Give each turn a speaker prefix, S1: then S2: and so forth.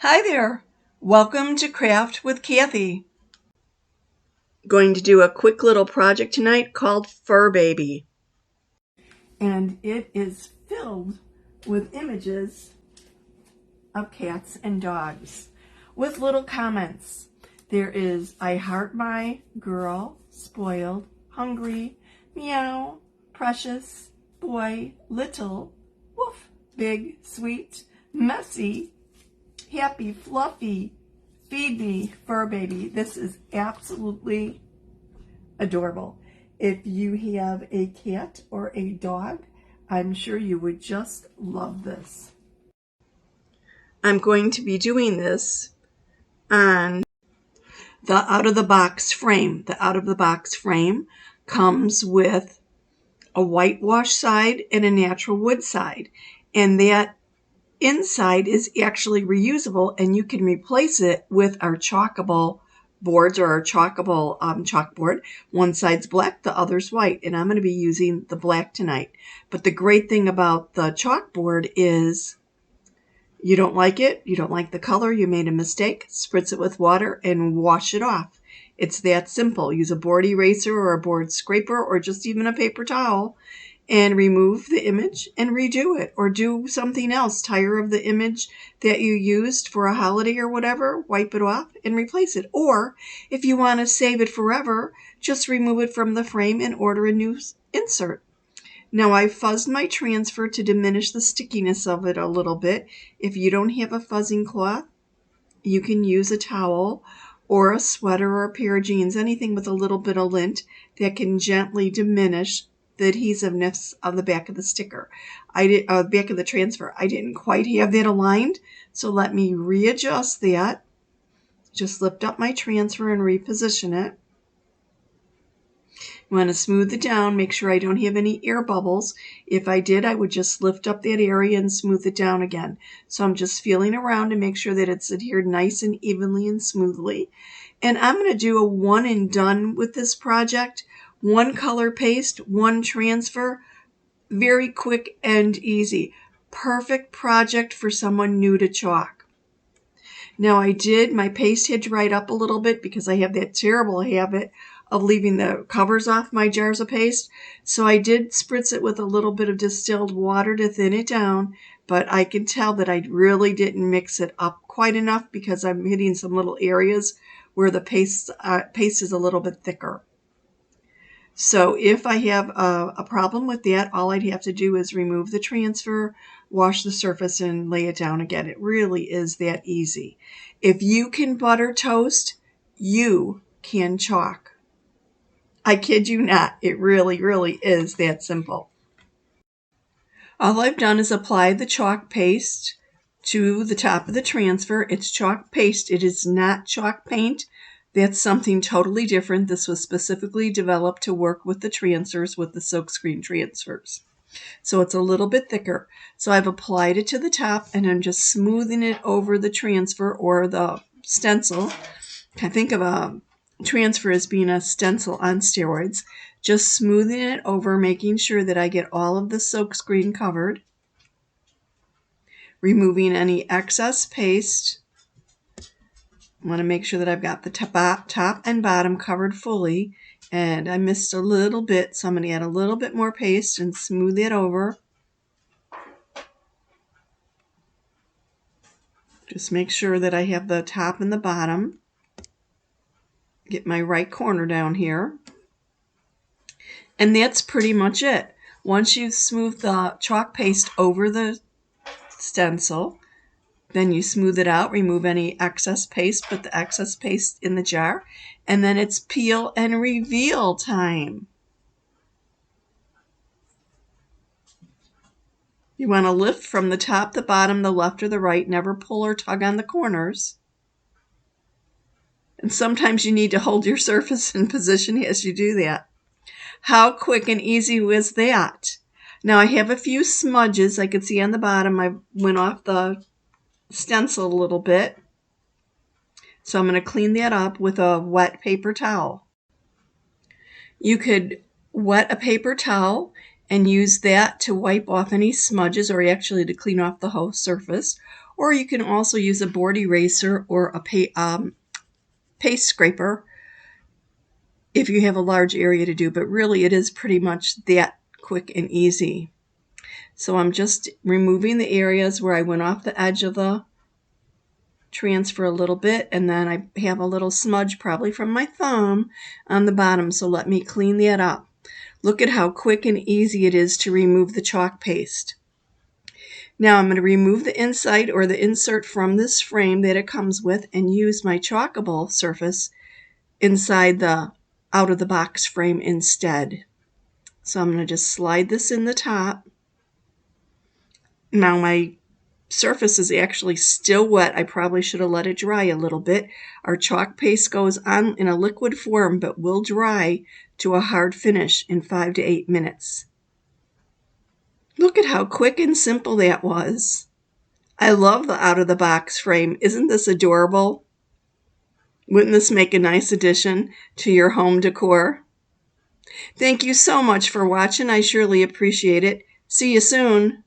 S1: Hi there. Welcome to Craft with Kathie. Going to do a quick little project tonight called Fur Baby. And it is filled with images of cats and dogs with little comments. There is I heart my girl, spoiled, hungry, meow, precious, boy, little, woof, big, sweet, messy, happy, fluffy, feed me, fur baby. This is absolutely adorable. If you have a cat or a dog, I'm sure you would just love this. I'm going to be doing this on the out-of-the-box frame. The out-of-the-box frame comes with a whitewash side and a natural wood side. And that inside is actually reusable, and you can replace it with our chalkable boards or our chalkable chalkboard. One side's black, the other's white, and I'm going to be using the black tonight. But the great thing about the chalkboard is you don't like it, you don't like the color, you made a mistake, spritz it with water and wash it off. It's that simple. Use a board eraser or a board scraper or just even a paper towel and remove the image and redo it, or do something else. Tire of the image that you used for a holiday or whatever, wipe it off and replace it. Or if you want to save it forever, just remove it from the frame and order a new insert. Now I fuzzed my transfer to diminish the stickiness of it a little bit. If you don't have a fuzzing cloth, you can use a towel or a sweater or a pair of jeans, anything with a little bit of lint that can gently diminish the adhesiveness of the back of the sticker. Back of the transfer. I didn't quite have that aligned, so let me readjust that. Just lift up my transfer and reposition it. You want to smooth it down, make sure I don't have any air bubbles. If I did, I would just lift up that area and smooth it down again. So I'm just feeling around to make sure that it's adhered nice and evenly and smoothly. And I'm going to do a one and done with this project. One color paste, one transfer, very quick and easy. Perfect project for someone new to chalk. Now my paste had dried up a little bit because I have that terrible habit of leaving the covers off my jars of paste. So I did spritz it with a little bit of distilled water to thin it down, but I can tell that I really didn't mix it up quite enough because I'm hitting some little areas where the paste is a little bit thicker. So if I have a problem with that, all I'd have to do is remove the transfer, wash the surface, and lay it down again. It really is that easy. If you can butter toast, you can chalk. I kid you not. It really, really is that simple. All I've done is apply the chalk paste to the top of the transfer. It's chalk paste. It is not chalk paint. That's something totally different. This was specifically developed to work with the transfers, with the silkscreen transfers. So it's a little bit thicker. So I've applied it to the top and I'm just smoothing it over the transfer or the stencil. I think of a transfer as being a stencil on steroids. Just smoothing it over, making sure that I get all of the silkscreen covered. Removing any excess paste. I want to make sure that I've got the top and bottom covered fully, and I missed a little bit, so I'm going to add a little bit more paste and smooth it over. Just make sure that I have the top and the bottom. Get my right corner down here. And that's pretty much it. Once you've smoothed the chalk paste over the stencil, then you smooth it out, remove any excess paste, put the excess paste in the jar, and then it's peel and reveal time. You want to lift from the top, the bottom, the left or the right, never pull or tug on the corners. And sometimes you need to hold your surface in position as you do that. How quick and easy was that? Now I have a few smudges. I could see on the bottom I went off the stencil a little bit. So I'm going to clean that up with a wet paper towel. You could wet a paper towel and use that to wipe off any smudges, or actually to clean off the whole surface. Or you can also use a board eraser or a paste scraper if you have a large area to do, but really it is pretty much that quick and easy. So I'm just removing the areas where I went off the edge of the transfer a little bit, and then I have a little smudge probably from my thumb on the bottom, so let me clean that up. Look at how quick and easy it is to remove the chalk paste. Now I'm going to remove the inside or the insert from this frame that it comes with and use my chalkable surface inside the out of the box frame instead. So I'm going to just slide this in the top. Now my surface is actually still wet. I probably should have let it dry a little bit. Our chalk paste goes on in a liquid form but will dry to a hard finish in 5 to 8 minutes. Look at how quick and simple that was. I love the out-of-the-box frame. Isn't this adorable? Wouldn't this make a nice addition to your home decor? Thank you so much for watching. I surely appreciate it. See you soon.